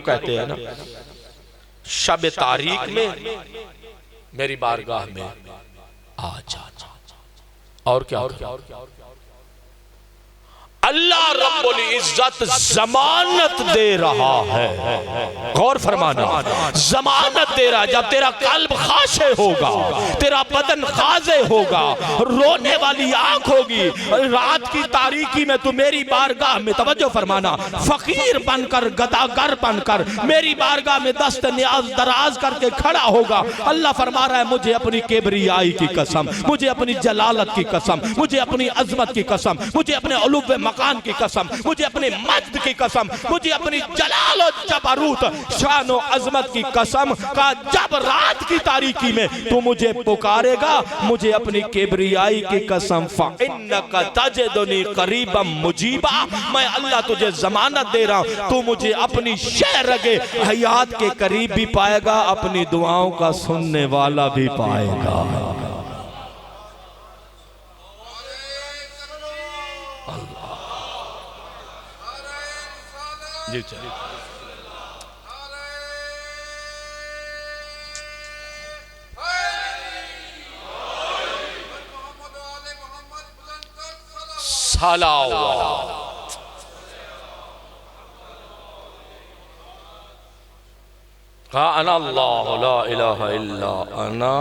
कहते हैं ना, शब तारीख में मेरी बारगाह में आ जा। और क्या अल्लाह रब्बुल इज्जत जमानत दे रहा है, गौर फरमाना, जमानत दे रहा है। जब तेरा कल्ब खाशे होगा, तेरा बदन खाजे होगा, रोने वाली आंख होगी, रात की तारीकी में तू मेरी बारगाह में, तवज्जो फरमाना, फकीर बनकर, गदागर बनकर मेरी बारगाह में दस्त न्याज दराज करके खड़ा होगा। अल्लाह फरमा रहा है, मुझे अपनी केबरियाई की कसम, मुझे अपनी जलालत की कसम, मुझे अपनी अजमत की कसम, मुझे अपने उलूव मकान की कसम, मुझे अपने मज्द की कसम, मुझे अपनी जलाल और जबरूत शान और अजमत की कसम का, जब रात की तारीकी में तू मुझे पुकारेगा, मुझे अपनी केबरियाई की कसम, फइन्नका तजिदुनी करीबम मुजीबा, मैं अल्लाह तुझे जमानत दे रहा हूं, तू मुझे अपनी शहरगे हयात के करीब भी पाएगा, अपनी दुआओं का सुनने वाला भी पाएगा। जी सलावत। कहा अना अल्लाह ला इलाहा इल्ला अना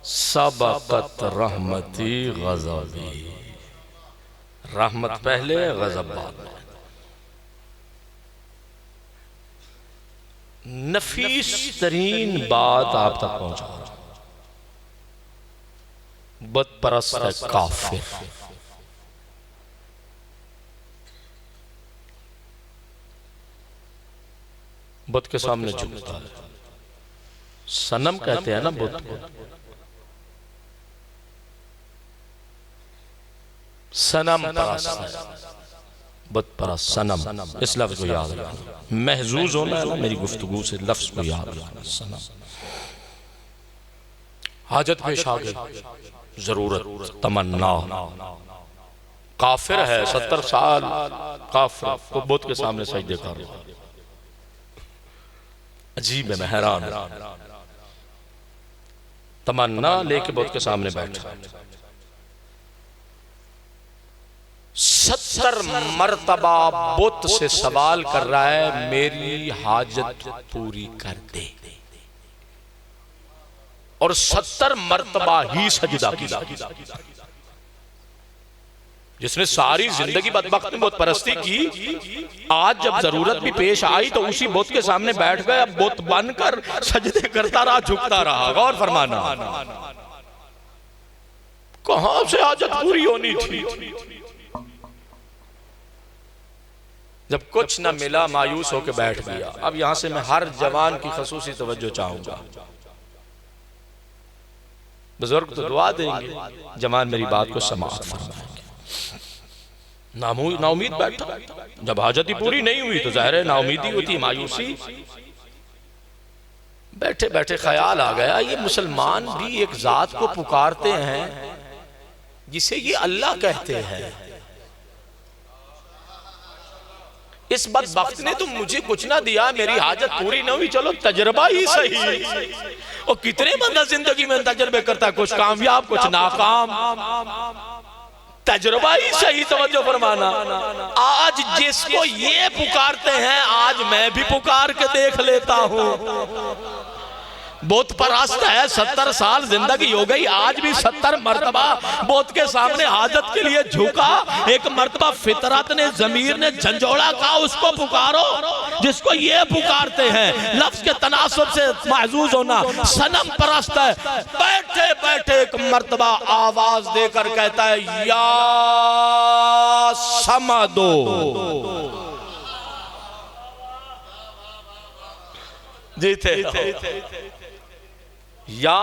सबकत रहमती गज़बी, रहमत पहले गज़ब बाद में। नफीस तरीन बात आप तक पहुंचा, बुत परस्त है काफिर। बुत के सामने झुकता है, सनम कहते हैं ना बुत को, सनम परस्त है, बुत परस्त सनम। इस लफ्ज को याद रखना, महजूज होना है ना मेरी गुफ्तगू से, लफ्ज को याद रखना, सनम। हाजत पेश आ गई, जरूरत, तमन्ना, काफिर है, 70 साल काफिर को बुत के सामने सजदे कर रहा है। अजीब है, मैं हैरान, तमन्ना लेके बुत के सामने बैठा, 70 मर्तबा बुत से सवाल कर रहा है, मेरी हाजत पूरी कर दे, और 70 मर्तबा ही सजदा किया। जिसने सारी जिंदगी बदबख्त में बुत परस्ती की, आज जब जरूरत भी पेश आई तो उसी बुत के सामने बैठ गया, बुत बनकर सजदे करता रहा, झुकता रहा। गौर फरमाना, कहां से हाजत पूरी होनी थी? जब कुछ न मिला मायूस होकर बैठ गया। अब यहां से मैं हर जवान की खसूसी तवज्जो चाहूंगा। बुजुर्ग तो दुआ देंगे, जवान मेरी बात को समाअत फरमाएंगे। नाउमीद बैठा, जब हाजत ही पूरी नहीं हुई तो ज़ाहिर है नाउमीदी होती, मायूसी। बैठे बैठे ख्याल आ गया, ये मुसलमान भी एक जात को पुकारते हैं जिसे ये अल्लाह कहते हैं। इस बदबख्त ने तो मुझे कुछ ना दिया, मेरी हाजत पूरी न हुई, चलो तजर्बा ही सही। और कितने बंदा जिंदगी में तजर्बे करता है, कुछ कामयाब कुछ नाकाम, तजर्बा ही सही। तवज्जो फरमाना, आज जिसको ये पुकारते हैं, आज मैं भी पुकार के देख लेता हूं। बुत परस्त है, 70 साल जिंदगी हो गई, आज भी 70 मर्तबा बुत के सामने हाजत के लिए झुका। एक मर्तबा फितरत ने, जमीर ने झंझोड़ा कहा, उसको पुकारो जिसको ये पुकारते हैं। लफ्ज के तनासुब से महजूज होना, सनम परस्त है। बैठे बैठे एक मर्तबा आवाज देकर कहता है, या समदो, जीते या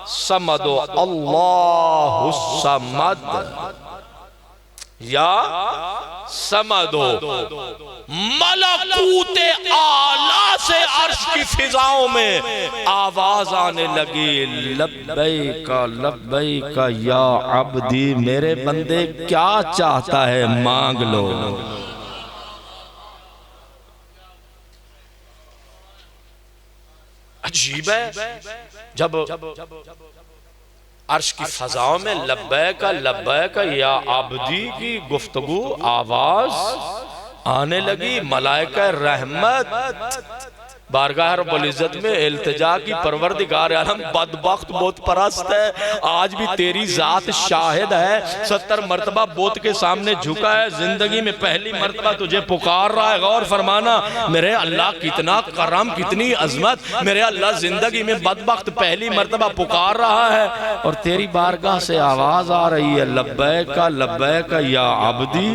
समदो, अल्लाहु समद, या समदो। मलकूते आला से अर्श की फिजाओं में आवाज आने लगी, लब्बैका लब्बैका या अब्दी, मेरे बंदे क्या चाहता है मांग लो। अजीब है, जब अर्श की फजाओं में लब्बैक या आबदी की गुफ्तगू आवाज आने लगी, मलाइका रहमत बारगाह रब्बुल इज्जत में इल्तिजा की, परवरदिगार आलम बदबख्त बहुत परस्त है, आज भी तेरी जात शाहिद है, 70 मरतबा बोत के सामने झुका है, जिंदगी में पहली मरतबा तुझे पुकार रहा है। गौर फरमाना मेरे अल्लाह, कितना करम, कितनी अजमत, मेरे अल्लाह जिंदगी में बदबख्त पहली मरतबा पुकार रहा है और तेरी बारगाह से आवाज आ रही है लब्बैक या अब्दी।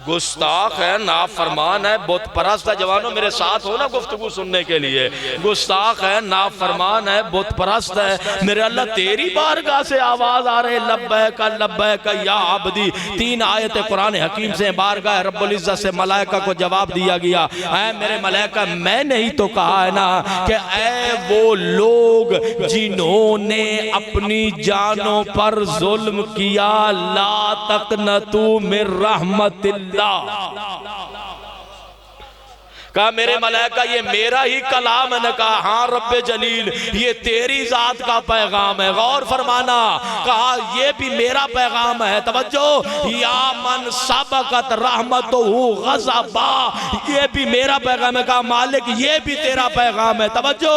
गुस्ताख है, नाफरमान है, बहुत परस्त है। जवानों मेरे साथ हो ना गुफ्तगू सुनने के लिए। गुस्ताख है, नाफरमान है, बहुत परस्त है। मेरे अल्लाह तेरी बारगाह से आवाज आ रहे लब्बैक या अब्दी। 3 आयत कुरान हकीम से बारगाह रब्बुल इज्जत से मलाइका को जवाब दिया गया, ऐ मेरे मलाइका, मैंने ही तो कहा है ना कि ऐ वो लोग जिन्होंने अपनी जानों पर जुल्म किया, ला तक़नतू मिन रहमतिल्लाह, कहा मेरे मलाइका ये मेरा ही कलाम है। ने कहा हाँ रब्बे जलील, ये तेरी जात का पैगाम है। गौर फरमाना, कहा ये भी मेरा पैगाम है। तवज्जो, या मन सबकत रहमतुहु गज़बा, ये भी मेरा पैगाम है। कहा मालिक ये भी तेरा पैगाम है। तवज्जो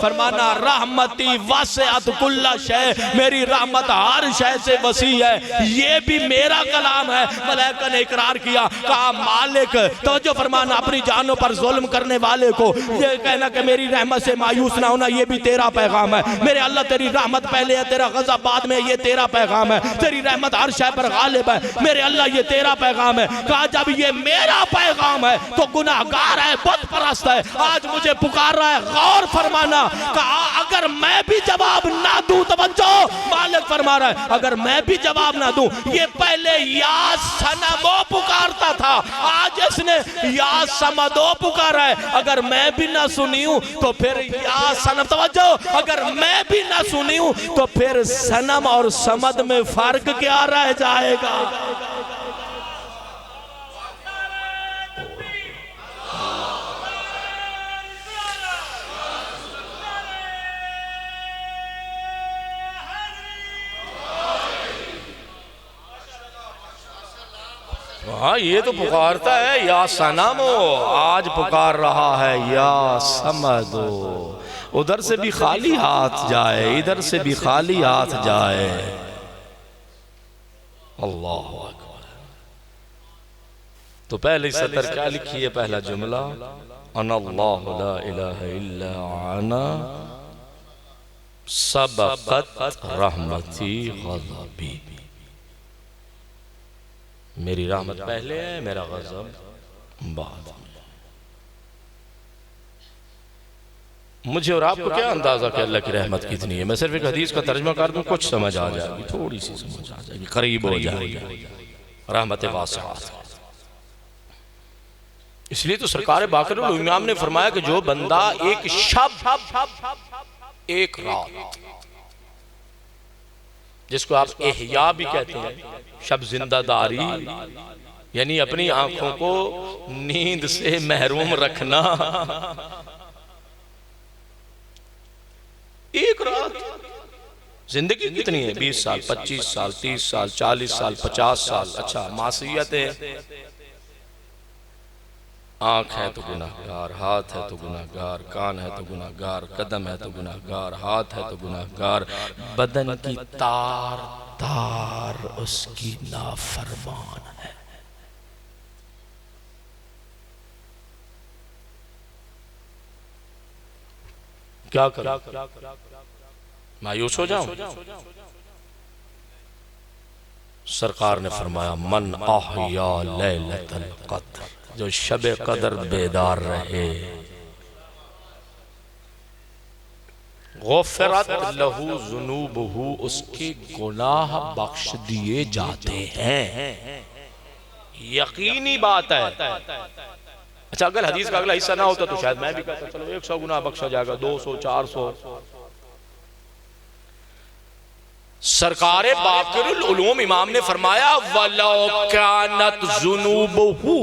फरमाना, रहमती वसिअत कुल्ला शै, मेरी रहमत हर शय से वसी है, ये भी मेरा कलाम है। मलाइका ने इकरार किया, कहा मालिक, तवज्जो फरमाना, अपनी जानों पर जुल्म करने वाले को ये कहना कि मेरी रहमत से मायूस ना होना, ये भी तेरा पैगाम है। मेरे अल्लाह तेरी रहमत पहले है, तेरा गज़ब बाद में, ये तेरा पैगाम है। तेरी रहमत हर शय पर गालिब है, मेरे अल्लाह ये तेरा पैगाम है। कहा जब ये मेरा पैगाम है तो गुनाहगार है, बुत परस्त है, आज मुझे पुकार रहा है। गौर फरमाना, कहा अगर मैं भी जवाब ना दूं, तवज्जो मालिक फरमा रहा है, अगर मैं भी जवाब ना दूं, ये पहले या सनमो पुकारता था, आज इसने या समदो पुकारा है। अगर मैं भी ना सुनी हूं तो फिर या सनम, तवज्जो, अगर मैं भी ना सुनी हूं तो फिर सनम और समद में फर्क क्या रह जाएगा। हाँ ये तो पुकारता है या सनमो, आज पुकार रहा है या समदो। उधर से भी खाली हाथ जाए, इधर से भी खाली हाथ जाए। अल्लाह अकबर। तो पहले सतर क्या लिखी है, पहला जुमला, अनल्लाहु ला इलाहा इल्ला अना सबक़त रहमती ग़ज़बी, मेरी रहमत पहले है, मेरा गज़ब बाद में। मुझे और आपको क्या अंदाजा कि अल्लाह की रहमत कितनी है। मैं सिर्फ एक हदीस का तर्जुमा कर दूं, कुछ समझ आ जाएगी, थोड़ी सी समझ आ जाएगी, करीब हो जाएगी। रहमत वासिअत। इसलिए तो सरकार बाक़रुल इमाम ने फरमाया कि जो बंदा एक शब एक रात, जिसको आप एहया भी कहते हैं, शब जिंदादारी, यानी अपनी आंखों को नींद से महरूम रखना, एक रात। जिंदगी कितनी है, 20 साल, 25 साल, 30 साल, 40 साल, 50 साल। अच्छा, मासियत है, आंख है तो गुनाहगार, हाथ है तो गुनाहगार, कान है तो गुनाहगार, कदम है तो गुनाहगार, हाथ है तो गुनाहगार, बदन की तार तार उसकी नाफरमान है। क्या करूं, मायूस हो जाऊं? सरकार ने फरमाया, मन अहया लैलतल क़द्र, जो शबे कदर बेदार रहे, गुफ़िरत लहू ज़ुनूबहू, उसके गुनाह बख्श दिए जाते हैं। यकीनी बात है। अच्छा, अगर हदीस का अगला हिस्सा ना होता तो शायद मैं भी कहता चलो 100 गुनाह बख्शा जाएगा, 200, 400। सरकारे बाकिरुल उलूम इमाम ने फरमाया वलो कानत जुनूबहु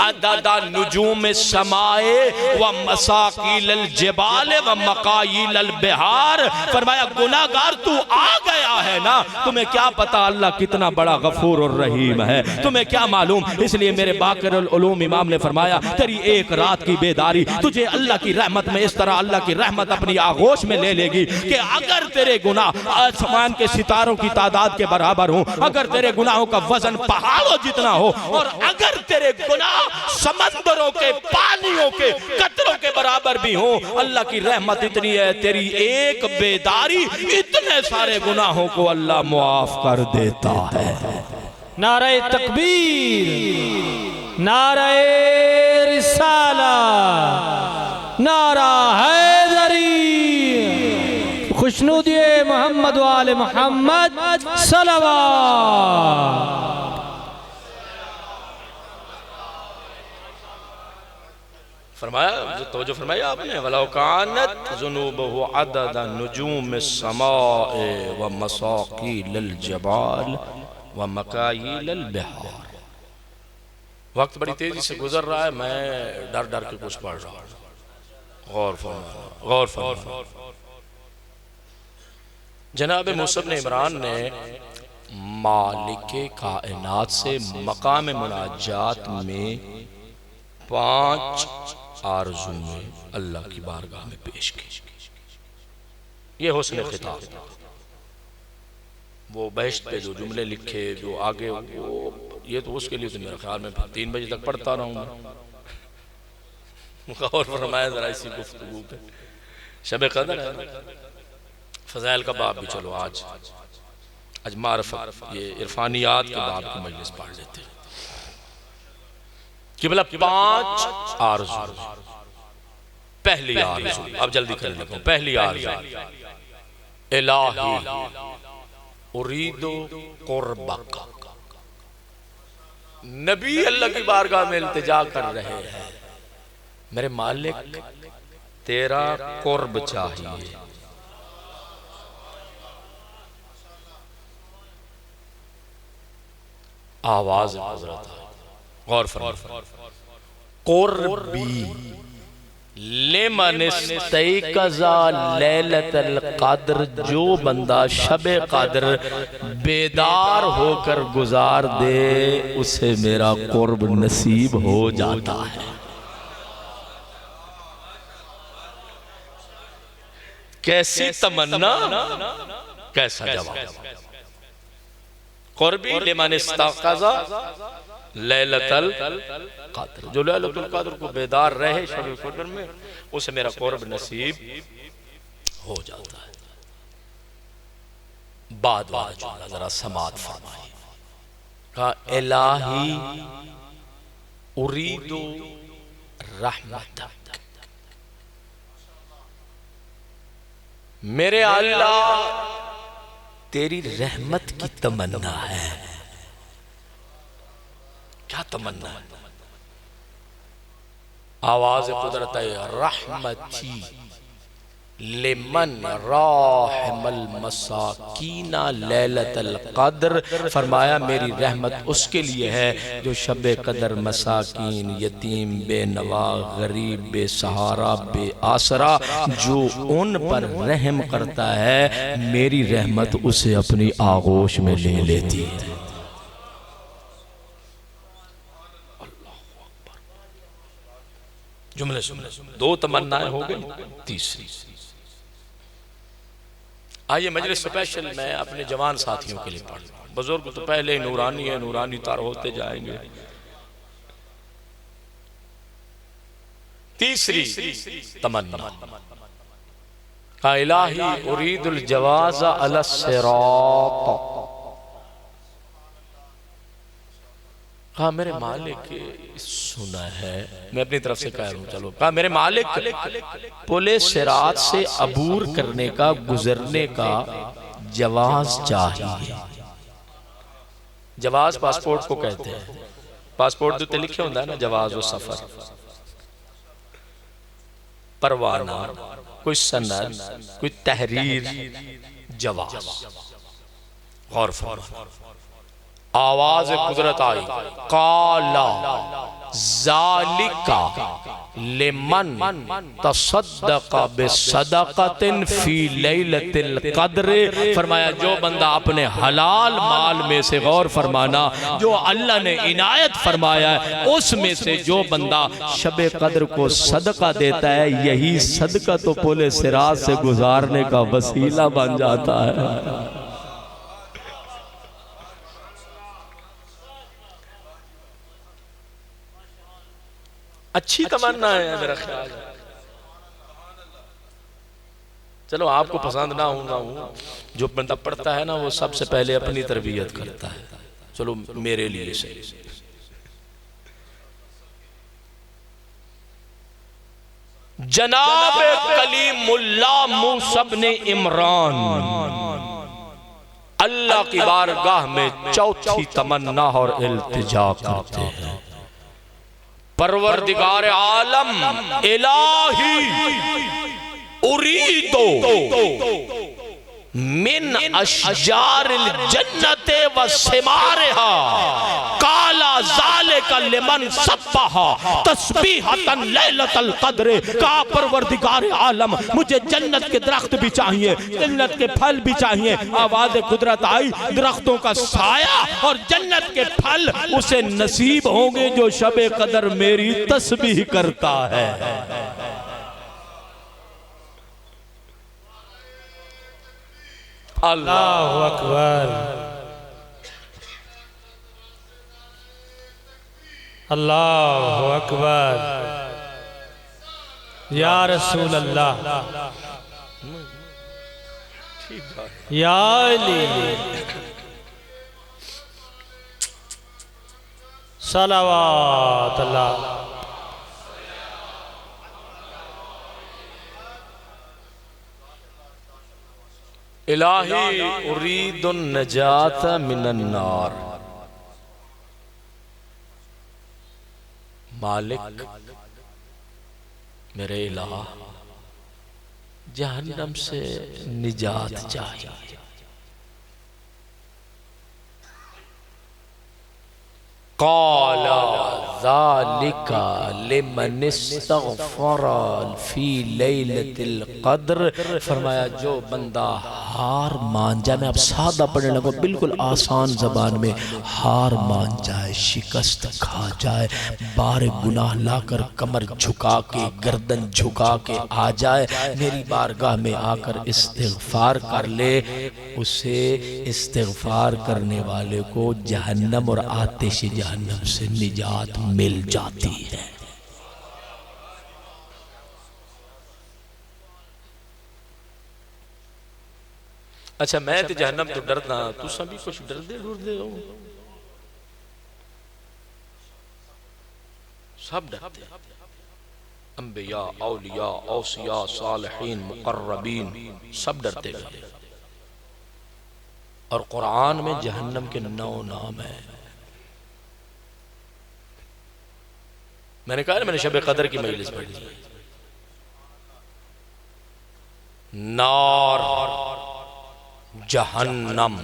अददा नुजूम समाए व मसाकिल जिबाल व मकाइल बिहार। फरमाया गुनाहगार तू आ गया है ना, तुम्हें क्या पता अल्लाह कितना बड़ा गफूर और रहीम है, तुम्हें क्या मालूम। इसलिए मेरे बाकिरुल उलूम इमाम ने फरमाया तेरी एक रात की बेदारी तुझे अल्लाह की रहमत में इस तरह अल्लाह की रहमत अपनी आगोश में ले लेगी कि अगर तेरे गुनाह आसमान के सितारों की तादाद के बराबर हो, अगर तेरे गुनाहों का वजन पहाड़ों जितना हो, और अगर तेरे गुनाह समंदरों के पानियों के कतरों के बराबर भी हो, अल्लाह की रहमत इतनी है तेरी एक बेदारी इतने सारे गुनाहों को अल्लाह मुआफ कर देता है। नारे तकबीर, नारे रिसाला, नारा हैदरी, खुशनुदिए मोहम्मद वाले मोहम्मद सलवात। फरमाया तो जो फरमाया आपने वलौकानत जुनूबहु अदद नुजूम समाए व मसाकिल जबाल व मकाइल बिहार। वक्त बड़ी तेजी से गुजर रहा है, मैं डर डर के कुछ पढ़ रहा हूँ। गौर फरमाना, गौर फरमाना। जनाब मुसअब ने इमरान ने मालिके कायनात से मकाम मुनाजात में 5 आरज़ू में अल्लाह की बारगाह में पेश की। ये हुस्न खिताब, वो बहश्त पे जो जुमले लिखे जो आगे वो, ये तो उसके लिए तो मेरे ख्याल में 3 बजे तक पढ़ता रहूँगा। गौर फरमाया जरा इसी गुफ्तगू पे। शब कदर है, फज़ाइल का बाब भी चलो आज मारफत ये इरफानियात के बाब की मजलिस पढ़ लेते हैं कि मतलब 5 आरज़ू। पहली आरज़ू, अब जल्दी कर लेता हूं। पहली आरज़ू इलाही उरीदो कुर्बक। नबी अल्लाह की बारगाह में इल्तिजा कर रहे हैं, मेरे मालिक तेरा कुर्ब चाहिए। आवाज गौर फरमाइए, कुर्बी लिमन इस्तयक़ज़ा लैलतल क़द्र, जो बंदा शबे क़द्र बेदार होकर गुजार दे उसे मेरा कुर्ब नसीब हो जाता है। कैसी तमन्ना, कैसा जवाब। कुर्बी लिमन इस्तयक़ज़ा लैलतल क़द्र, जो लैलतुल क़द्र को बेदार रहे शब क़द्र में उसे मेरा कुर्ब नसीब हो जाता है। बाद वाला जुमला जरा समात फरमाइए। कहा इलाही उरीदु रहमतक, मेरे अल्लाह तेरी रहमत की तमन्ना है। क्या तमन्ना है? आवाज कुदरत रहमती लिमन राहिमल मसाकीना लैलतल क़द्र। फरमाया मेरी रहमत उसके लिए है जो शब कदर मसाकीन, यतीम, बेनवा, गरीब, बेसहारा, बेआसरा, जो उन पर रहम करता है मेरी रहमत उसे अपनी आगोश में ले लेती है। जुमले सुन, 2 तमन्नाएं हो गई, तीसरी। आइए मजलिस स्पेशल मैं अपने जवान साथियों के लिए पढ़, बुजुर्ग तो पहले ही नूरानी है, नूरानी तार होते जाएंगे। तीसरी तमन्ना का इलाही उरीदुल जवाज़ अला सिरात। कहा मेरे मालिक, सुना है मैं अपनी तरफ से कह रहा हूं, चलो। कहा मेरे मालिक पुले सिरात से अबूर करने का, गुजरने का जवाज चाहिए। जवाज पासपोर्ट को कहते हैं। पासपोर्ट तो लिखे होता है ना, जवाज व सफर, परवाना, कोई सनद, कोई तहरीर, जवाज। गौर फरमा, आवाज कुदरत आई, काला ज़ालिका लिमन तसद्दक़ बिसदक़तिन फी लैलतिल क़द्र। फरमाया जो बंदा अपने हलाल माल में से, गौर फरमाना, जो अल्लाह ने इनायत फरमाया है उसमें से जो बंदा शब कद्र को सदका देता है, यही सदका तो पुल सिरात से गुजारने का वसीला बन जाता है। अच्छी तमन्ना है मेरा ख्याल है। चलो आपको पसंद ना हो, जो बंदा पढ़ता है ना वो सबसे पहले अपनी तरबियत करता है। चलो मेरे लिए सही। जनाब कलीमुल्लाह मूसा इब्ने इमरान अल्लाह की बारगाह में चौथी तमन्ना और इल्तिजा करते हैं, परवरदिगार आलम इलाही उरीदो मिन अशजारिल जन्नते व सिमारिहा काला ज़ालिका लिमन सब्बहा तस्बीहतन लैलतल क़द्र। का परवरदिगार आलम मुझे जन्नत के दरख्त भी चाहिए, जन्नत के फल भी चाहिए। आवाज़ कुदरत आई, दरख्तों का साया और जन्नत के फल उसे नसीब होंगे जो शबे कदर मेरी तस्बीह करता है। अल्लाहु अकबर, अल्लाहु अकबर, या रसूल अल्लाह, या अली, सलावत अल्लाह। इलाही उरीदुन नजात मिनन नार। मालिक मेरे इलाह, जहन्नम से निजात चाहिए। काला ज़ालिका लिमन इस्तग़फ़रा फी लैलतिल क़द्र। फरमाया जो बंदा हार मान जाए, मैं अब सादा पढ़ने लगूँ, बिल्कुल आसान ज़बान में, हार मान जाए, शिकस्त खा जाए, बार गुनाह लाकर कमर झुका के, गर्दन झुका के आ जाए, मेरी बारगाह में आकर इस्तिग़फ़ार कर ले, उसे इस्तिग़फ़ार करने वाले को जहन्नम और आतिश जहन्नम से निजात मिल जाती है। अच्छा मैं तो जहन्नम तो डरदा, तू सभी कुछ डरदे डरदे हो, सब डरते, अंबिया, औलिया, औसिया, सालिहीन, मुकर्रबीन सब डरते गए। और कुरान में जहन्नम के 9 नाम है। मैंने कहा मैंने शब कदर की मजलिस पढ़ी। नार, जहन्नम,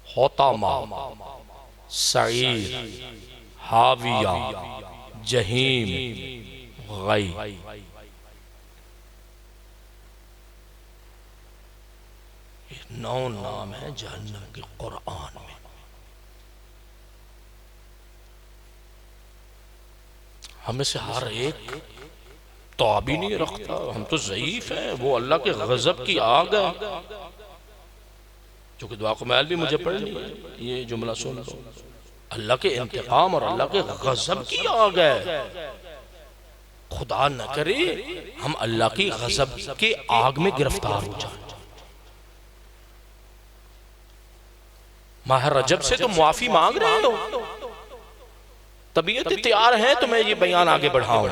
होतामा, सईर, हाविया, जहीम, गई। ये 9 नाम है जहन्नम के कुरान में। हमें से हर एक तो भी नहीं रखता, हम तो ज़ईफ हैं, वो अल्लाह के गज़ब की आग है। जो कि दुआ कुमैल भी मुझे पढ़नी है, ये जुमला सुन लो, अल्लाह के इंतकाम और अल्लाह के गज़ब की आग है। खुदा न करे हम अल्लाह की गज़ब के आग में गिरफ्तार हो जाए। माह रजब से तो मुआफी मांग रहे हो, तबीयत तैयार है तो मैं ये बयान आगे बढ़ाऊं।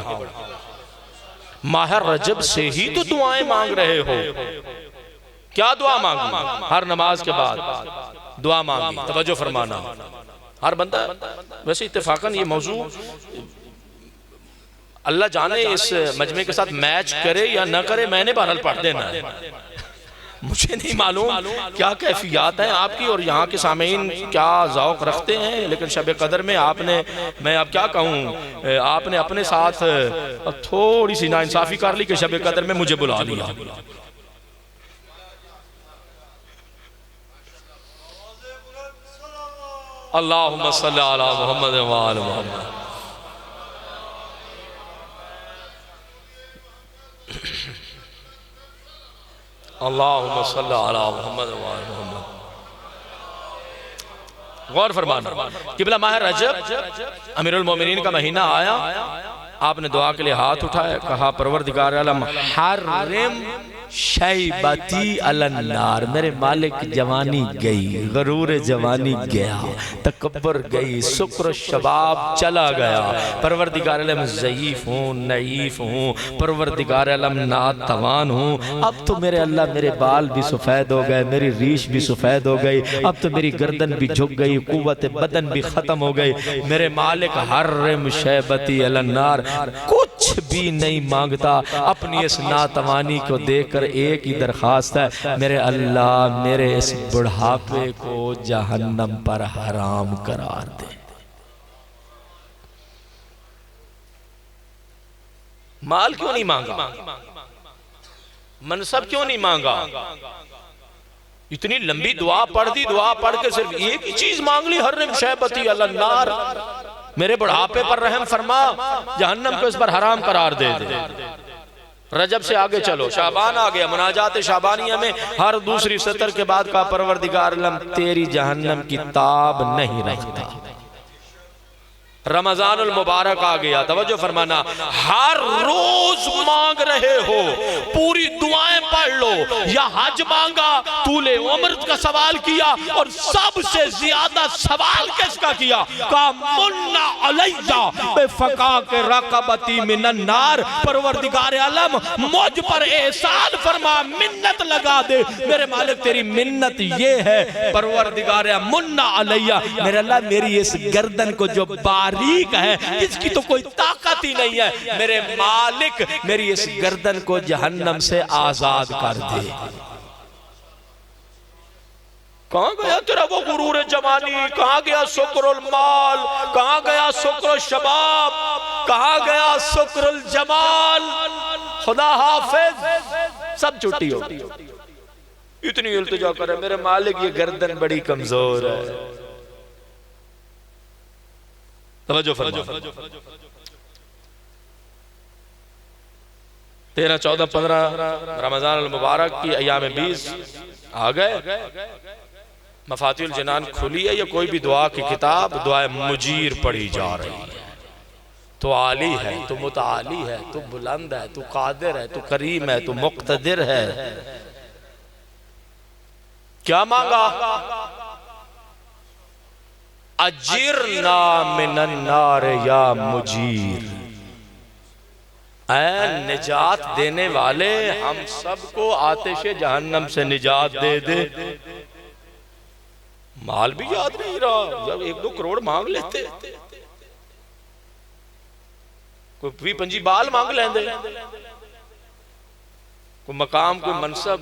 माह रजब से ही तो दुआएं मांग रहे हो। क्या दुआ मांगी? हर नमाज के बाद दुआ मांगी, तवज्जो फरमाना। हर बंदा वैसे इत्तेफाकन ये मौजू अल्लाह जाने इस मजमे के साथ मैच करे या ना करे, मैंने बहरहाल पढ़ देना है। मुझे नहीं मालूम क्या कैफियत है आपकी और यहाँ के सामीन क्या ज़ौक़ रखते हैं, लेकिन शब कदर में आपने, मैं अब क्या कहूँ, आपने अपने साथ थोड़ी सी नाइंसाफ़ी कर ली कि शब कदर में मुझे बुला लिया। अल्लाहुम्मा सल्ली अला मुहम्मद व आले मुहम्मद। अल्लाहुम्मा सल्ली अला मुहम्मद व आले मुहम्मद। गौर फरमाना, किबला माह रजब अमीरुल मोमिनीन का महीना आया, आपने दुआ के लिए हाथ उठाया, कहा परवरदिगार आलम हर्रिम शैबती अलन्नार, मेरे मालिक जवानी गई, गरूर जवानी गया, तकब्बर गई, शुक्र शबाब चला गया। परवरदिगार आलम ज़ईफ़ हूँ, नईफ़ हूँ, परवरदिगार आलम नातवान हूँ। अब तो मेरे अल्लाह मेरे बाल भी सफ़ेद हो गए, मेरी रीश भी सफ़ेद हो गई, अब तो मेरी गर्दन भी झुक गई, कुव्वत बदन भी ख़त्म हो गई। मेरे मालिक हर्रिम शैबती अलन्नार, कुछ भी नहीं मांगता, अपनी इस नातवानी को देखकर एक ही दरखास्त है, मेरे अल्लाह मेरे इस बुढ़ापे को जहन्नम पर हराम करार दे। माल क्यों नहीं मांगा, मनसब क्यों नहीं मांगा, इतनी लंबी दुआ पढ़ दी, दुआ पढ़ के सिर्फ एक ही चीज मांग ली, हर्रिम शैबती अलन्नार, मेरे बुढ़ापे पर रहम फरमा, जहन्नम को इस पर हराम करार दे दे। रजब से आगे चलो, शाबान आ गया, मुनाजात शाबानिया में हर दूसरी सतर के बाद का परवरदिगार आलम तेरी जहन्नम की ताब नहीं रखता। रमजानुल मुबारक आ गया, तवज्जो फरमाना, हर रोज मांग रहे हो, पूरी दुआएं पढ़ लो, या हज मांगा, तूले उम्र का सवाल किया, और सबसे ज्यादा सवाल किसका किया, का मुन्ना अलैया बेफका के रकबती मिनन नार, परवरदिगार आलम मुझ पर एहसान फरमा, मिन्नत लगा दे, मेरे मालिक तेरी मिन्नत ये है, परवरदिगार मुन्ना अलैया, मेरे अल्लाह मेरी इस गर्दन को जो बारीक है, इसकी तो कोई ताकत ही नहीं है, मेरे मालिक मेरी इस गर्दन को जहन्नम से आजाद कर दे। कहां गया तेरा वो गुरूर जवानी, कहां गया शुक्रुल माल, कहां गया शुक्र शबाब, कहां गया शुक्रुल जमाल, खुदा हाफिज, सब छुट्टी हो। इतनी इल्तिजा करे, मेरे मालिक ये गर्दन बड़ी कमजोर है। तवज्जो फरमा, 13, 14, 15 रमजान अल मुबारक की अयाम 20 आ गए, मफातिहुल जनान खुली है, या कोई भी दुआ की किताब दुआ मुजीर पढ़ी जा रही है। तो आली है, तो मुताली है, तो बुलंद है, तो कादिर है, तो करीम है, तो मुक्तदिर है। क्या मांगा, अजिरना मिनन नार या मुजीर, ऐ निजात देने वाले हम सबको आतिश जहन्नम से निजात दे दे। माल भी याद नहीं रहा, जब 1-2 करोड़ मांग लेते, कोई 20-25 बाल मांग लेंदे, कोई मकाम, कोई मनसब,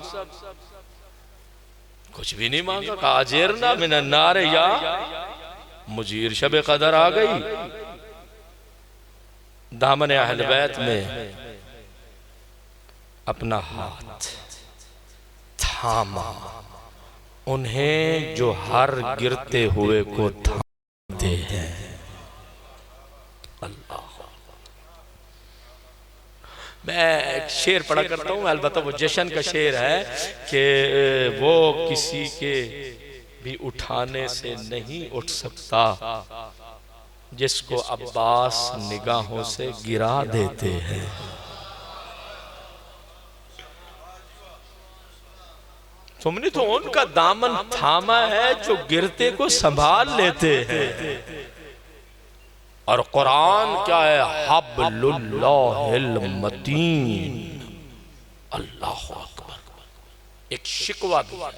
कुछ भी नहीं मांगा। का अजिरना मिनन नार या मुजीर, शब कदर आ गई, दामन अहल बैत में अपना हाथ थामा, उन्हें जो हर गिरते हुए को थामते हैं। अल्लाह, मैं एक शेर पढ़ा करता हूँ, अलबत्ता वो जश्न का शेर है कि वो किसी के भी उठाने से नहीं उठ सकता, जिसको अब्बास निगाहों से गिरा देते हैं। तुमने तो उनका दामन थामा है जो गिरते को संभाल लेते हैं। और कुरान क्या है, हब्लुल्लाहिल मतीन। अल्लाह अकबर। एक शिकवा भी है,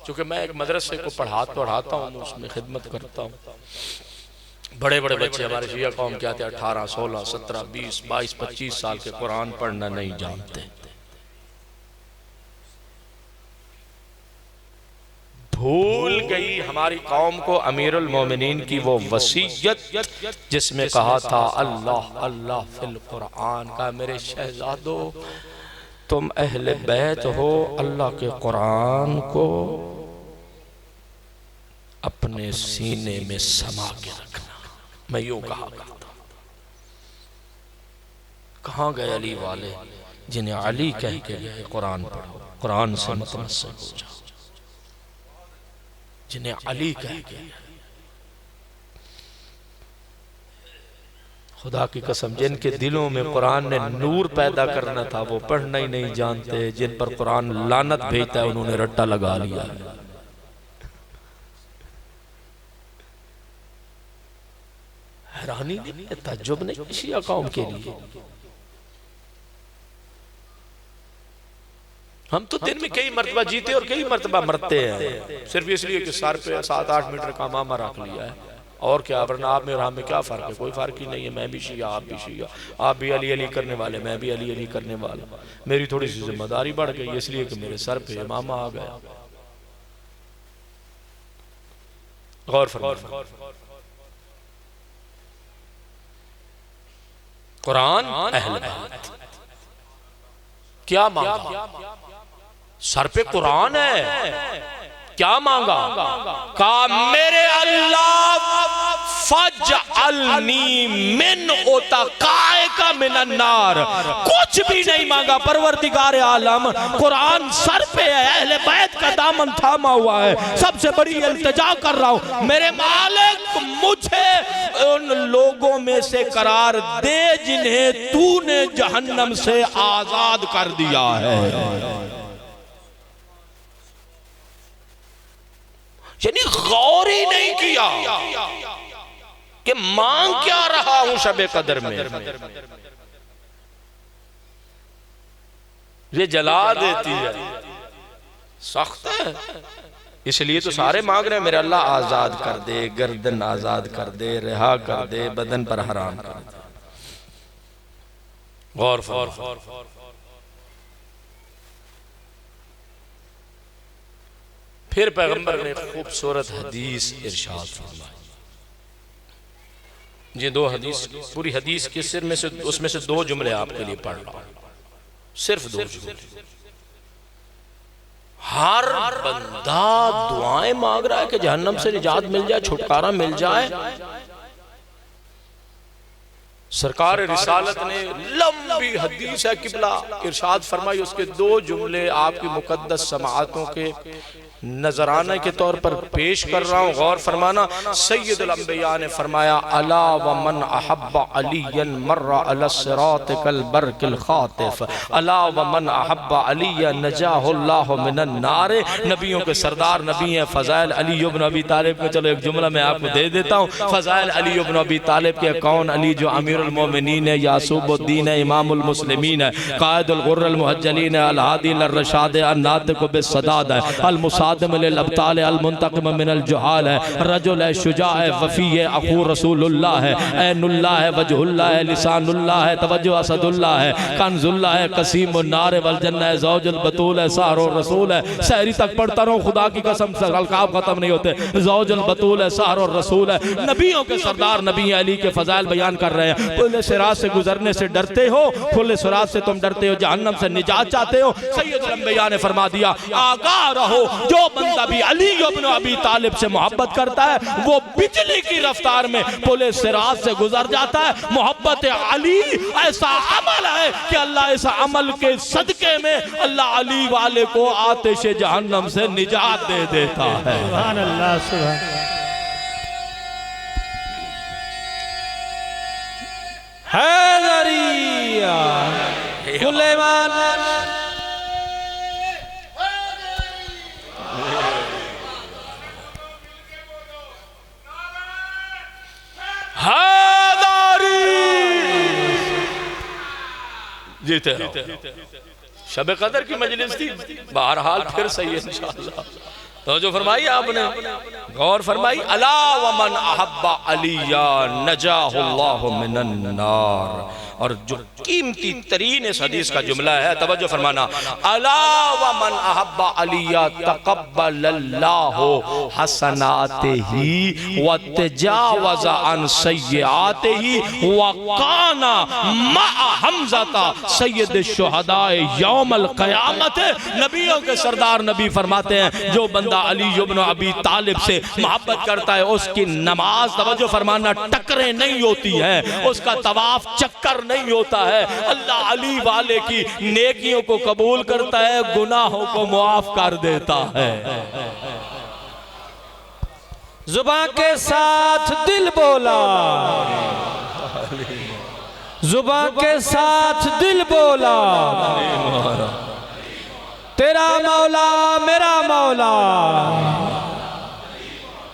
क्योंकि मैं एक मदरसे को पढ़ाता हूँ, उसमें खिदमत करता हूँ। बड़े बड़े बच्चे हमारे शिया कौम क्या थे, 18, 16, 17, 20, 22, 25 साल के कुरान पढ़ना नहीं जानते। भूल गई हमारी कौम को अमीरुल मोमिनीन की वो वसीयत जिसमें कहा था अल्लाह अल्लाह फिल कुरान का, मेरे शहजादो तुम अहले बैत हो, अल्लाह के कुरान को अपने सीने में समा के रखना। मैं यूं कहा करता, कहाँ गए अली वाले जिन्हें अली कह के गए कुरान पढ़ो, कुरान से मुतमस्सिक हो जाओ, जिन्हें अली कह के। खुदा की कसम जिनके दिलों में कुरान ने नूर पैदा करना था वो पढ़ना ही नहीं जानते, जिन पर कुरान लानत भेजता है उन्होंने रट्टा लगा लिया। हैरानी नहीं है, ताज्जुब नहीं शिया कौम के लिए। हम तो दिन में कई मरतबा जीते और कई मरतबा मरते हैं, सिर्फ इसलिए कि सर पे 7-8 मीटर का मामा रख लिया है। और क्या, वरना आप में और हम में क्या फ़र्क है? कोई फ़र्क ही नहीं है। मैं भी शिया, आप भी शिया, आप भी अली अली करने वाले, मैं भी अली अली करने वाला। मेरी थोड़ी सी जिम्मेदारी बढ़ गई इसलिए कि मेरे सर पे मामा आ गया। गौर फरमाइए, कुरान अहले बैत क्या मांगा? सर पे कुरान है, क्या मांगा? कहा मेरे अल्लाह फजअलनी मिन उतकाए का मिनन नार। कुछ भी नहीं मांगा, परवरदिगार आलम कुरान सर पे है, अहले बैत का दामन थामा हुआ है, सबसे बड़ी इल्तिजा कर रहा हूं मेरे मालिक मुझे उन लोगों में से करार दे जिन्हें तूने जहन्नम से आजाद कर दिया है। यानी गौर ही नहीं किया कि मांग क्या रहा हूं शबे कदर में। ये जला देती है, सख्त है, इसलिए तो सारे मांग रहे हैं मेरे अल्लाह आजाद कर दे, गर्दन आजाद कर दे, रिहा कर दे, बदन पर हराम कर दे। गौर फरमाओ, फिर पैगंबर ने खूबसूरत हदीस इरशाद फरमाई। ये 2 हदीस, पूरी हदीस के सिर में से उसमें से 2 जुमले आपके लिए पढ़ रहा हूं, सिर्फ 2 जुमले। हर बंदा दुआएं मांग रहा है कि जहन्नम से निजात मिल जाए, छुटकारा मिल जाए। सरकार रिसालत ने लंबी हदीस है किबला इरशाद फरमाई, उसके 2 जुमले आपकी मुकद्दस समाअतों के नजराना के तौर पर पेश कर रहा हूँ। गौर फरमाना, सैयदुल अंबिया ने फरमाया अला व मन अहब्बा अलियन मर्रा अला सिरात कल बरकिल खातिफ, अला व मन अहब्बा अलियन नजाहुल्लाहु मिनन नार। नबियों के सरदार नबी हैं फज़ाइल अली इब्न अबी तालिब के। चलो एक जुमला मैं आपको दे देता हूँ। फज़ाइल अली इब्न अबी तालिब के कौन? अली जो अमीरुल मोमिनीन है, यासूबुद्दीन है, इमामुल मुस्लिमीन है, कायदुल गुर्रल मुहज्जलीन है, अल हादी अल रशाद है, अन नातिक बिस्सदाद है, अल मुसादिम लिल अब्ताल अल मुंतकिम मिनल जुहाल है, रजुल है, शुजा है, वफी है, अखू रसूलुल्लाह है, ऐनुल्लाह है, वजहुल्लाह है, लिसानुल्लाह है, तवज्जो असदुल्लाह है, कंजुल्लाह है, कसीमुन नार वल जन्नह है, ज़ौजुल बतूल है, सहरुर रसूल है। सहरी तक पढ़ता रहूं, खुदा की कसम से अलकाब खत्म नहीं होते। ज़ौजुल बतूल है, सहरुर रसूल है, नबियों के सरदार नबी अली के फजाइल बयान कर रहे हैं। पुल सिरात से गुजरने से डरते हो, पुल सिरात से तुम डरते हो, जहन्नम से निजात चाहते हो। सैयदुल अंबिया ने फरमा दिया आगाह रहो, जो बंदा भी अली इब्न अबी तालिब से मोहब्बत करता है वो बिजली की रफ्तार में पुलिस सिरात से गुजर जाता है। मोहब्बत अली ऐसा अमल है कि अल्लाह इस अमल के सदके में अल्लाह अली वाले को आतिश जहन्नम से निजात दे देता है। सुभान अल्लाह, सुभान हैदरिया सुलेमान जीते रहो। शब कदर की मजलिस थी, बहरहाल फिर सही है इंशाअल्लाह। तो जो फरमाई आपने, गौर फरमाई, अला व मन अहब्बा अलिया नजाहुल्लाहु मिनन नार। और जो कीमती तरीन इस हदीस का जुमला है, तवज्जो फरमाना, अला व मन अहब्बा अलिया तक़ब्बलल्लाहु हसनातिही व तजावज़ अन सय्यिआतिही व काना मअ हमज़ा सय्यद शुहदाए यौमल क़यामत। नबियों के सरदार नबी फरमाते हैं, जो बंदा अली इब्न अबी तालिब से मोहब्बत करता है, उसकी नमाज, तवज्जो फरमाना, टकरें नहीं होती हैं, उसका तवाफ चक्कर नहीं होता है। अल्लाह अली वाले की नेकियों को कबूल करता है, गुनाहों को मुआफ कर देता है। जुबान के साथ दिल बोला, जुबान के साथ दिल बोला, तेरा मौला मेरा मौला।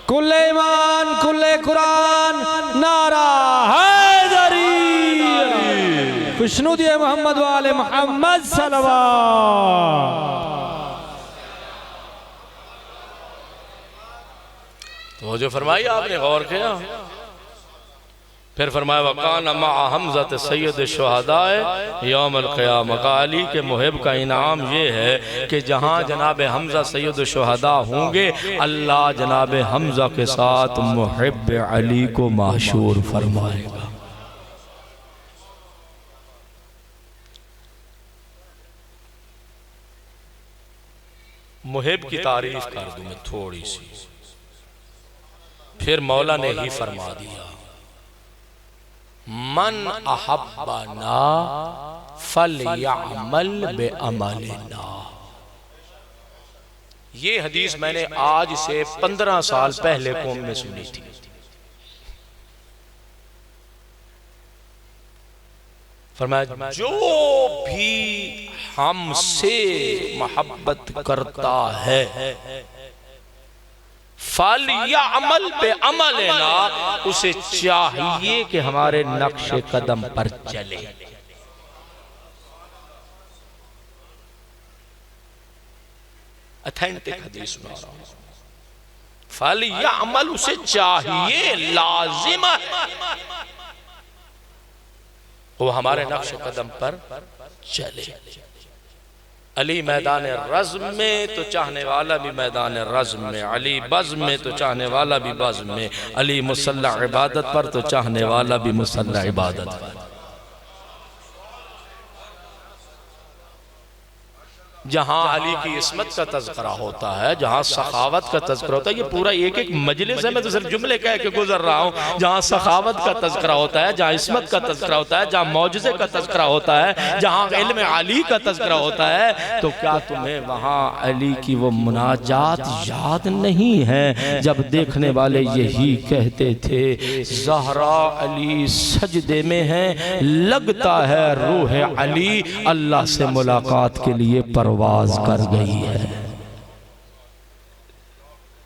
कुल्ले ईमान कुल्ले कुरान नारा हैदरी। खुशनूदी मोहम्मद वाले मोहम्मद सल्लल्लाहु। तो जो फरमाई आपने गौर किया, फिर फरमाया वकाना मअ हमज़ा सय्यद शुहदाए यौमल क़यामह। अली के मुहिब का इनाम ये है कि जहाँ जनाब हमज़ा सय्यद शुहदा होंगे, अल्लाह जनाब हमज़ा के साथ मुहिब अली को माशूर फरमाएगा। मुहिब की तारीफ कर दूं मैं थोड़ी सी, फिर मौला ने ही फरमा दिया, मन अहब्बना फलयअमल बिअमलिना। ये हदीस मैंने आज से 15 साल पहले कौम में सुनी थी। फरमाया जो भी हमसे मोहब्बत करता है, फल या अमल पे अमल है ना, उसे चाहिए कि हमारे नक्शे कदम पर चले। अथेंटिक हदीस सुना रहा हूं। फल या अमल उसे चाहिए, लाजिम है वो हमारे नक्शे कदम पर चले। अली मैदान रज़्म में तो चाहने वाला भी मैदान रज़्म में, अली बज़्म में तो चाहने वाला भी बज़्म में, अली मुसल्ला इबादत पर तो चाहने वाला भी मुसल्ला इबादत पर। जहाँ अली की इस्मत का तज़किरा होता है, जहाँ सखावत का तज़किरा होता है, ये पूरा एक एक मजलिस है, मैं तो सिर्फ जुमले कह के गुजर रहा हूँ। जहाँ सखावत का तज़किरा होता है, जहाँ इस्मत का तज़किरा होता है, जहाँ मौजज़े का तज़किरा होता है, जहाँ इल्म अली का तज़किरा होता है, तो क्या तुम्हें वहाँ अली की वो मुनाजात याद नहीं है जब देखने वाले यही कहते थे, ज़हरा अली सजदे में है, लगता है रूह अली अल्लाह से मुलाकात के लिए परवाज़ कर गई है।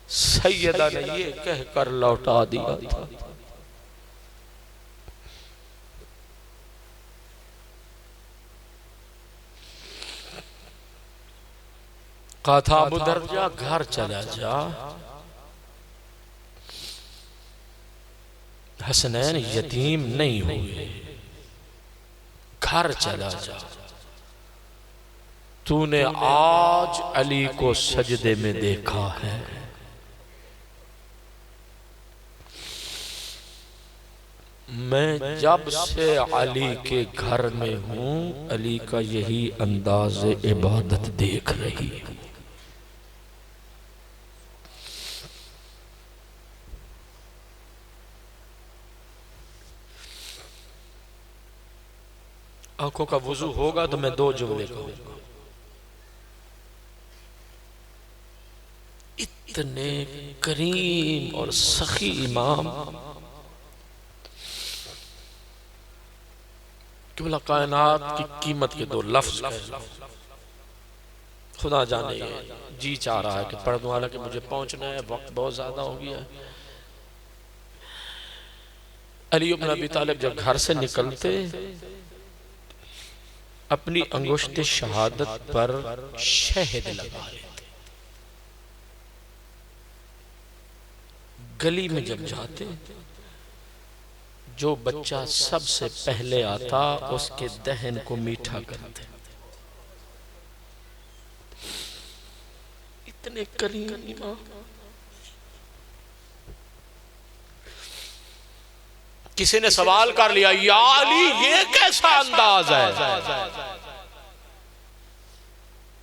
सैयदा ने ये कहकर लौटा दिया था। कहा था अबू दरजा घर चला जा, हसनैन यतीम नहीं हुए, घर चला जा। तूने आज अली को सजदे में देखा है, मैं जब से अली के घर में हूं, अली का यही अंदाज़ इबादत देख रही हूं। आंखों का वुजू होगा तो मैं दो जुमले कहूंगा। इतने करीम और सखी इमाम कि बोला कायनात की कीमत के दो लफ्ज खुदा जाने जी चाह रहा है कि पढ़ दूं, हालांकि मुझे पहुंचना है, वक्त बहुत ज्यादा हो गया है। अली इब्न अबी तालिब जब घर से निकलते अपनी अंगुश्त शहादत पर शहद लगा लेते। गली में जब जाते, जो बच्चा सबसे पहले आता उसके दहन को मीठा करते। इतने करीम। किसी ने सवाल कर लिया, या अली ये कैसा अंदाज है?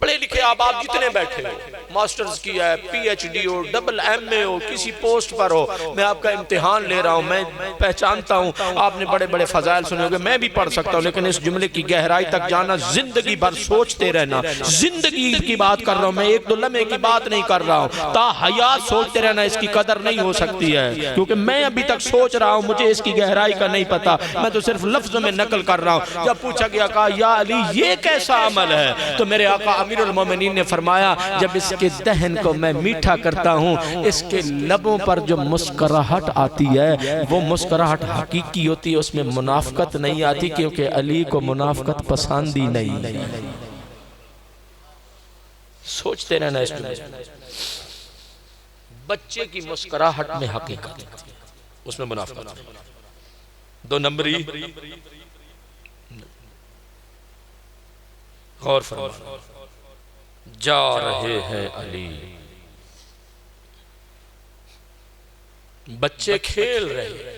पढ़े लिखे आप जितने बैठे हो, मास्टर्स किया है, पीएचडी हो, डबल एमए हो, किसी पोस्ट पर हो, मैं आपका इम्तिहान ले रहा हूं। मैं पहचानता हूं आपने बड़े बड़े फजाइल सुने होंगे, मैं भी पढ़ सकता हूं, लेकिन इस जुमले की गहराई तक जाना, जिंदगी भर सोचते रहना। जिंदगी की बात कर रहा हूं मैं, एक दो लम्हे की बात नहीं कर रहा हूं। ता हयात सोचते रहना, इसकी कदर नहीं हो सकती है, क्योंकि मैं अभी तक सोच रहा हूं, मुझे इसकी गहराई का नहीं पता, मैं तो सिर्फ लफ्जों में नकल कर रहा हूं। जब पूछा गया, कहा या अली ये कैसा अमल है, तो मेरे आका अमीरुल मोमिनीन ने फरमाया, जब इसके दहन को मैं मीठा करता हूँ, इसके लबों पर जो मुस्कुराहट आती है, वो मुस्कुराहट हकीकी होती है, उसमें मुनाफकत नहीं आती, क्योंकि अली को मुनाफकत पसंद ही नहीं। सोचते रहना इस बच्चे की मुस्कुराहट में हकीकत, उसमें मुनाफकत। दो नंबरी गौर फरमा, जा रहे हैं अली, बच्चे खेल रहे।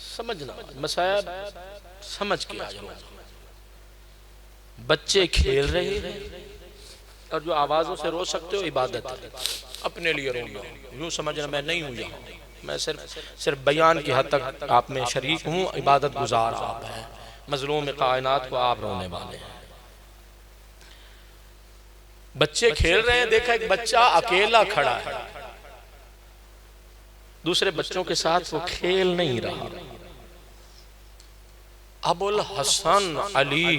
समझना मसायब समझ के आ जाओ। बच्चे खेल रहे हैं, और जो आवाजों से रो सकते हो इबादत है, अपने लिए रोना। यूं समझना मैं नहीं हूं यहाँ, मैं सिर्फ बयान की हद तक आप में शरीक हूँ। इबादत गुजार आप हैं, मजलूम कायनात को आप रोने वाले हैं। बच्चे खेल रहे हैं, देखा एक बच्चा अकेला खड़ा है, दूसरे बच्चों के साथ वो खेल नहीं रहा। अबुल हसन अली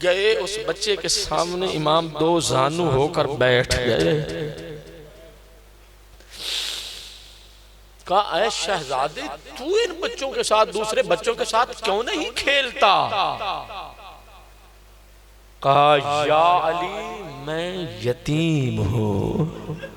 गए, उस बच्चे के सामने इमाम दो जानू होकर बैठ गए। कहा, ऐ शहजादे, तू इन बच्चों के साथ, दूसरे बच्चों के साथ क्यों नहीं खेलता? कहा, या अली मैं यतीम हूं।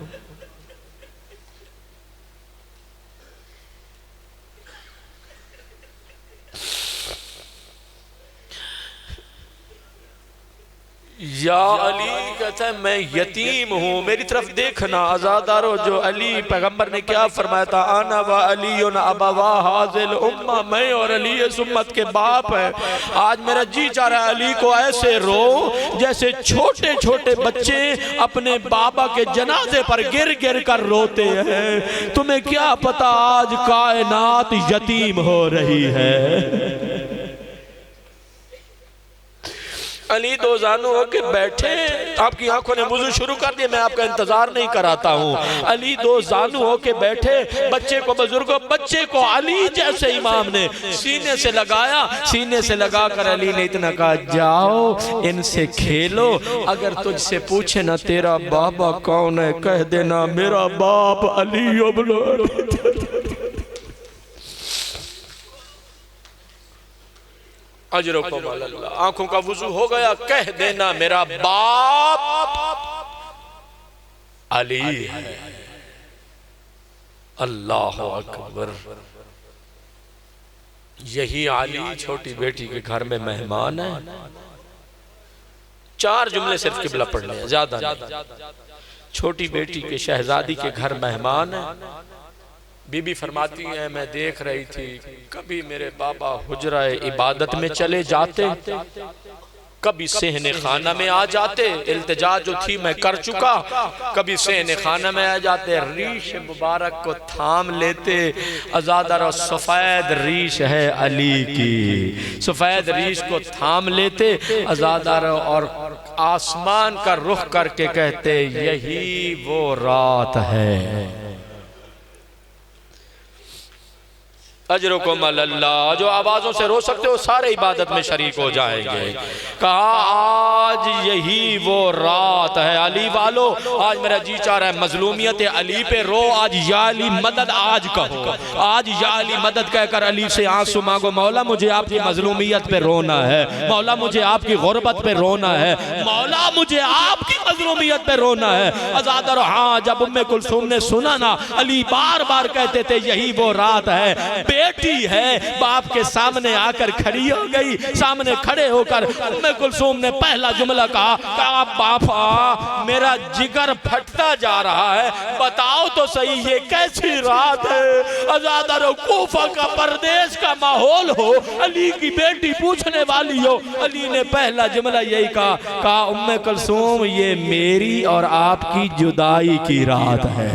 या अली कहता है मैं यतीम हूँ, मेरी तरफ देखना आजादारो। जो अली पैगंबर ने क्या फरमाया था, आना व अली अबवा हाजिल उम्मा, मैं और अली इस उम्मत के बाप है। आज मेरा जी चाह रहा है अली को ऐसे रो जैसे छोटे छोटे बच्चे अपने बाबा के जनाजे पर गिर गिर कर रोते हैं। तुम्हें क्या पता आज कायनात यतीम हो रही है। अली दो जानू होके बैठे, आपकी आंखों ने वुज़ू शुरू कर दिया, मैं आपका इंतजार नहीं कराता हूँ। अली दो जानू होके बैठे, बच्चे को बुजुर्गों, बच्चे को अली जैसे इमाम ने सीने से लगाया। सीने से लगाकर अली ने इतना कहा, जाओ इनसे खेलो, अगर तुझसे पूछे ना तेरा बाबा कौन है, कह देना मेरा बाप अली। आंखों का वुजू हो गया, कह देना मेरा बाप अली है। अल्लाह अकबर। यही अली छोटी बेटी के घर में मेहमान है। चार जुमले सिर्फ किबला पढ़ने हैं, ज्यादा नहीं। छोटी बेटी के शहजादी के घर मेहमान है। बीबी फरमाती है, मैं देख रही थी कभी मेरे बाबा हुजरा इबादत में चले जाते, कभी सहने खाना में आ जाते, इल्तिजा जो थी मैं कर चुका, कभी सहने खाना में आ जाते, रीश मुबारक को थाम लेते। अज़ादर और सफ़ेद रीश है अली की, सफ़ेद रीश को थाम लेते अज़ादर, और आसमान का रुख करके कहते, यही वो रात है। अजरुकुम अल्लाह, जो आवाज़ों से रो सकते हो सारे इबादत में शरीक हो जाएंगे। कहा आज यही वो रात है अली वालो, आज मेरा जी चाह रहा है मजलूमियत अली पे रो, आज या अली मदद आज कहो, आज या अली मदद कहकर अली से आंसू मांगो, मौला मुझे आपकी मजलूमियत पे रोना है, मौला मुझे आपकी गुर्बत पे रोना है, मौला मुझे आपकी मजलूमियत पे रोना है। अज़ादर हाँ, जब उम्मे कुलसूम ने सुना ना, अली बार बार कहते थे यही वो रात है। बेटी है, बाप के सामने आकर खड़ी हो गई, सामने खड़े होकर उम्मे कुलसूम ने पहला जुमला कहा बापा मेरा जिगर फटता जा रहा है, बताओ तो सही ये कैसी रात है। अज़ादर कूफा का परदेश का माहौल हो, अली की बेटी पूछने वाली हो, अली ने पहला जुमला यही कहा उम्मे कुलसूम ये मेरी और आपकी जुदाई की रात है।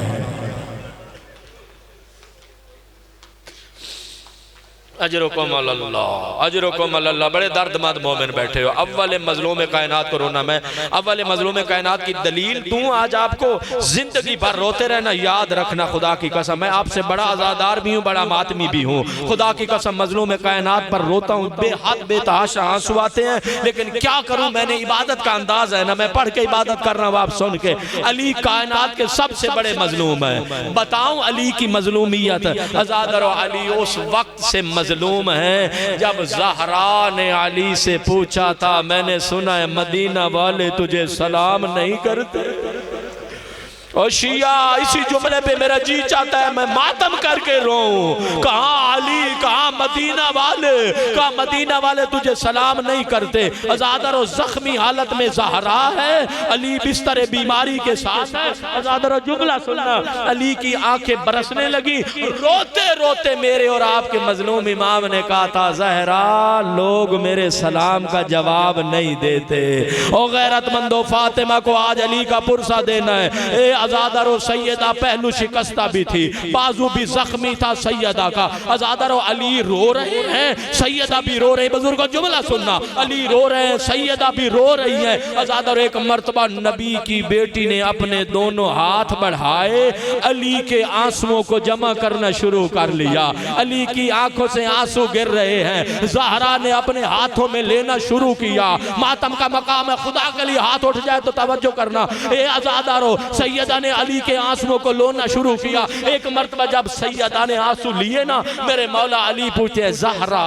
अजरुकुम अल्लाह, अजरुकुम अल्लाह। बड़े दर्दमंद मोमिन बैठे हो। अव्वल मजलूम कायनात को रोना, मैं अव्वल मजलूम कायनात की दलील दूं आज आपको, जिंदगी भर रोते रहना, याद रखना खुदा की कसम, मैं आपसे बड़ा आज़ादार भी हूँ, बड़ा मातमी भी हूँ, खुदा की कसम मजलूम कायनात पर रोता हूँ, बेहद बेतहाशा आंसू आते हैं, लेकिन क्या करूँ, मैंने इबादत का अंदाज है ना, मैं पढ़ के इबादत कर रहा हूँ, आप सुन के। अली कायनात के सबसे बड़े मजलूम है, बताऊं अली की मजलूमियत। अज़ादर अली उस वक्त से मजलूम है जब ज़हरा ने अली से पूछा था, मैंने सुना है मदीना वाले तुझे सलाम नहीं करते। और शिया इसी जुमले पे मेरा जी चाहता है मैं मातम करके रोऊं। कहाँ अली, कहाँ मदीना वाले, कहाँ मदीना वाले तुझे सलाम नहीं करते। अज़ादर और जख्मी हालत में ज़हरा है, अली बिस्तर बीमारी के साथ है। अज़ादर जुमला सुनना, अली की आंखें बरसने लगी, रोते रोते मेरे और आपके मजलूम इमाम ने कहा था ज़हरा लोग मेरे सलाम का जवाब नहीं देते। ओ गैरतमंदो फातिमा को आज अली का पुरसा देना है। अज़ादर और सैयदा पहलू शिकस्ता भी थी, बाजू भी जख्मी था सैयदा का। अज़ादर और अली रो रहे हैं, सैयदा भी रो रही। बुजुर्गों जुमला सुनना, अली रो रहे हैं, सैयदा भी रो रही है। अज़ादर एक मर्तबा नबी की बेटी ने अपने दोनों हाथ बढ़ाए, अली के आंसुओं को जमा करना शुरू कर लिया। अली की आंखों से आंसू गिर रहे हैं। ज़हरा ने अपने हाथों में लेना शुरू किया। मातम का मकाम है, खुदा के लिए हाथ उठ जाए तो तवज्जो करना। ए अज़ादरो सैयदा ने अली के आंसुओं को लोना शुरू किया। एक मर्तबा जब सैयदा ने आंसू लिए ना, मेरे मौला अली पूछते हैं ज़हरा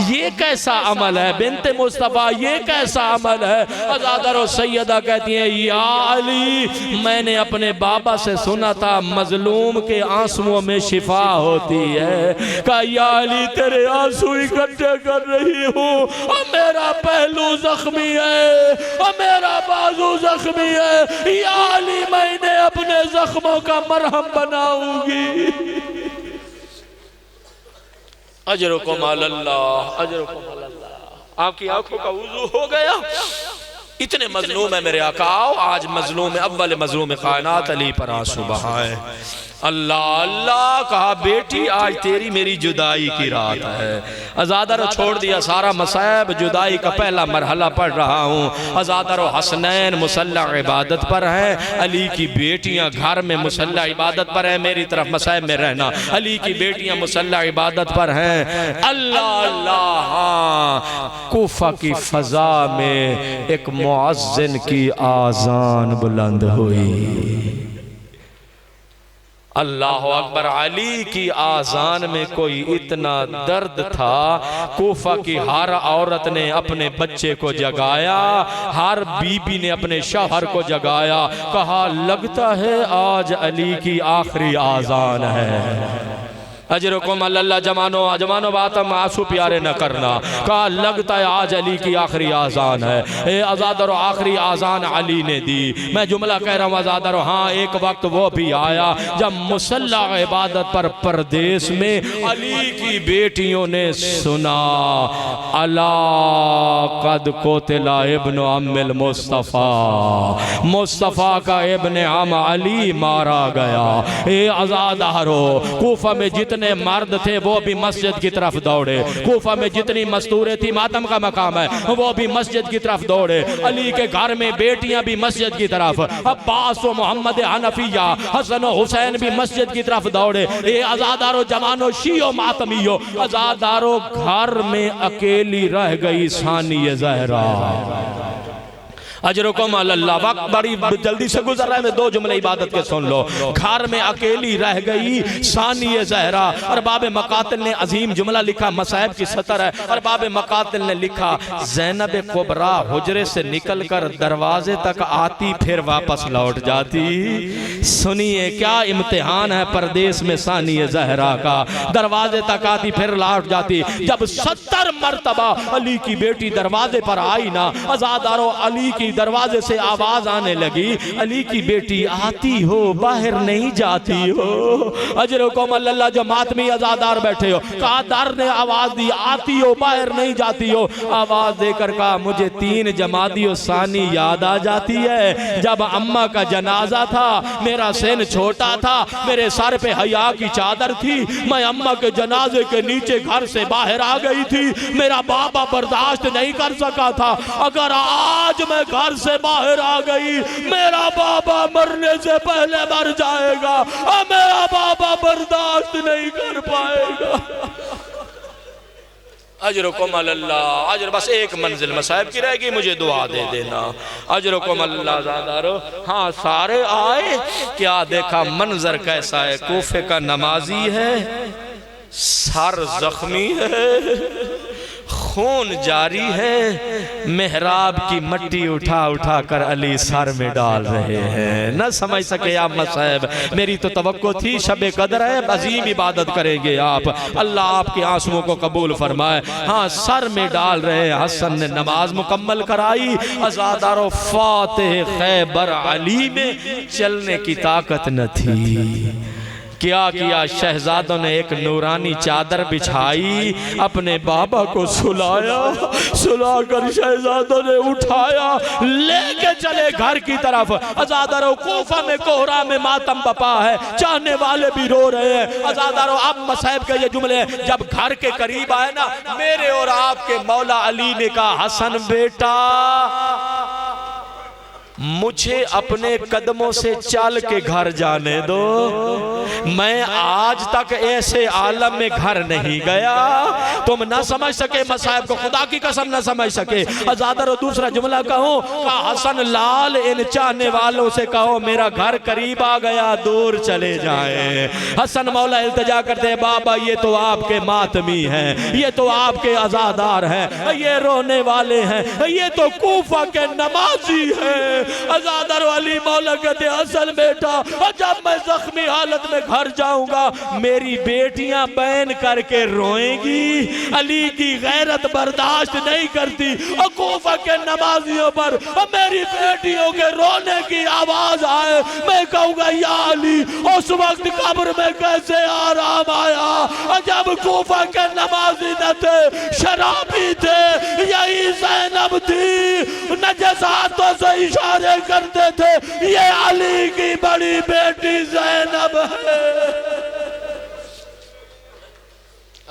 ये कैसा अमल है, बिन्ते मुस्तफ़ा ये कैसा अमल है। अज़ादर और सैयदा कहती हैं या अली मैंने अपने बाबा से सुना था मजलूम के आंसुओं में शिफा होती है। कहा या अली तेरे आंसू इकट्ठे कर रही हूँ, और मेरा पहलू जख्मी है, और मेरा बाजू जख्मी है। या अली मैंने अपने जख्मों का मरहम बनाऊंगी। अजरुकुम अल्लाह, अजरुकुम अल्लाह। आपकी आंखों का वुज़ू हो गया, इतने मजलूम है मेरे आकाओ। आज मजलूम अव्वल मजलूम कायनात अली पर आंसू बहाए। अल्लाह अल्लाह कहा बेटी आज तेरी मेरी जुदाई की रात है। अज़ादर छोड़ दिया सारा मसायब, जुदाई का पहला मरहला पढ़ रहा हूँ। अज़ादर हसनैन मुसल्ला इबादत पर हैं, अली की बेटियाँ घर में मुसल्ला इबादत पर हैं। मेरी तरफ मसायब में रहना, अली की बेटियाँ मुसल्ला इबादत पर हैं। अल्लाह अल्लाह। हाँ, कूफा की फ़ज़ा में एक मुअज़्ज़िन की आज़ान बुलंद हुई। अल्लाह अकबर। अली की आज़ान में कोई इतना दर्द था, कूफा की हर औरत ने अपने बच्चे को जगाया, हर बीबी ने अपने शौहर को जगाया। कहा लगता है आज अली की आखिरी आज़ान है। अजरुकुम अल्लाह। जमानो जमानो बातम आंसू प्यारे न करना। कहा लगता है आज अली की आखिरी आज़ान है। ए अज़ादर आखिरी आज़ान अली ने दी। मैं जुमला कह रहा हूँ अज़ादर। हाँ एक वक्त वो भी आया जब मुसल्ला इबादत पर परदेश में अली की बेटियों ने सुना अला कद कोतिला इब्न अम्मिल मुस्तफ़ा, मुस्तफ़ा का इब्न अम अली मारा गया। ए अज़ादरो कूफा में जितने जितने मर्द थे वो भी मस्जिद की तरफ दौड़े। कूफा में जितनी मस्तूरें थी, मातम का मकाम है, वो भी मस्जिद की तरफ दौड़े। अली के घर में बेटियां भी मस्जिद की तरफ, अब्बास व मोहम्मद हनफिया, हसन व हुसैन भी मस्जिद की तरफ दौड़े। ये आजादारो जवानो शियो मातमियो, आजादारो घर में अकेली रह गई सानिया ज़हरा। अजरुकुम अल्लाह। वक्त बड़ी जल्दी से गुजर रहा है, मैं दो जुमले इबादत के सुन लो। घर में अकेली रह गई सानिया ज़हरा। और बाब मकातिल ने अजीम जुमला लिखा, मसाहिब की सतर है। और बाब मकातिल ने लिखा, ज़ैनब कुबरा हुजरे से निकल कर दरवाजे तक आती फिर वापस लौट जाती। सुनिए क्या इम्तिहान है परदेश में सानिया ज़हरा का। दरवाजे तक आती फिर लौट जाती। जब 70 मरतबा अली की बेटी दरवाजे पर आई ना, आजादारो अली की दरवाजे से आवाज आने लगी, अली की बेटी आती हो बाहर नहीं जाती हो। अजरुकुम अल्लाह। जो मातमी आजादार बैठे हो, कहा दर ने आवाज दी, आती हो बाहर नहीं जाती हो। आवाज देकर कहा, मुझे 3 जमादी सानी याद आ जाती है। जब अम्मा का जनाजा था, मेरा सिन छोटा था, मेरे सर पे हया की चादर थी, मैं अम्मा के जनाजे के नीचे घर से बाहर आ गई थी। मेरा बाबा बर्दाश्त नहीं कर सका था। अगर आज मैं घर से बाहर आ गई, मेरा बाबा मरने से पहले मर जाएगा और मेरा बाबा बर्दाश्त नहीं कर पाएगा। अजरुकुम अल्लाह। अजर बस एक मंजिल मसाहिब की रहेगी, मुझे दुआ दे देना। अजरुकुम अल्लाह ज़ादारो। हाँ सारे आए, क्या देखा मंजर कैसा है। कूफे का नमाजी है, सर जख्मी है, खून जारी है, मेहराब की मट्टी उठा उठा कर अली सर में डाल रहे हैं। न समझ सके आप मसाहिब, मेरी तो तवक्को थी शबे कदर है, अजीम इबादत करेंगे आप, अल्लाह आपके आंसुओं को कबूल फरमाए। हाँ सर में डाल रहे हैं। हसन ने नमाज मुकम्मल कराई। अज़ादारो फातिह खैबर अली में चलने की ताकत न थी। क्या किया शहजादों ने, एक नूरानी चादर बिछाई, अपने बाबा को सुलाया, सुलाकर शहजादों ने उठाया, लेके चले घर की तरफ। अज़ादारो कूफा में कोहरा में मातम बपा है, चाहने वाले भी रो रहे हैं। अज़ादारो अब मसाहिब के ये जुमले जब घर के करीब आए ना, मेरे और आपके मौला अली ने कहा, हसन बेटा मुझे अपने कदमों से चल के घर जाने दो। मैं आज तक ऐसे आलम में घर नहीं गया। तुम ना समझ सके मसाहिब को, खुदा की कसम ना समझ सके। अज़ादर और दूसरा जुमला कहो, हसन लाल इन चाहने वालों से कहो मेरा घर करीब आ गया, दूर चले जाएं। हसन मौला इल्तिजा करते हैं, बाबा ये तो आपके मातमी हैं, ये तो आपके आजादार हैं, ये रोने वाले हैं, ये तो कूफा के नमाजी हैं। अज़ादर वाली मौला कहते हसन बेटा, जब मैं जख्मी हालत में घर जाऊंगा मेरी बेटियां बैन करके रोएंगी, अली की गैरत बर्दाश्त नहीं करती। और कूफा के नमाजियों पर मेरी बेटियों के रोने की आवाज आए, मैं कहूंगा या अली उस वक्त कब्र में कैसे आराम आया जब कूफा के नमाजी न थे, शराबी थे, यही ज़ैनब थी, नजसातों से इशारे करते थे, ये अली की बड़ी बेटी ज़ैनब है।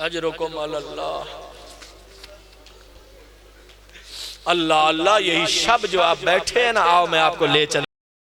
अजरुकुम अल्लाह। अल्लाह अल्लाह, यही शब जो आप बैठे हैं ना, आओ मैं आपको ले चल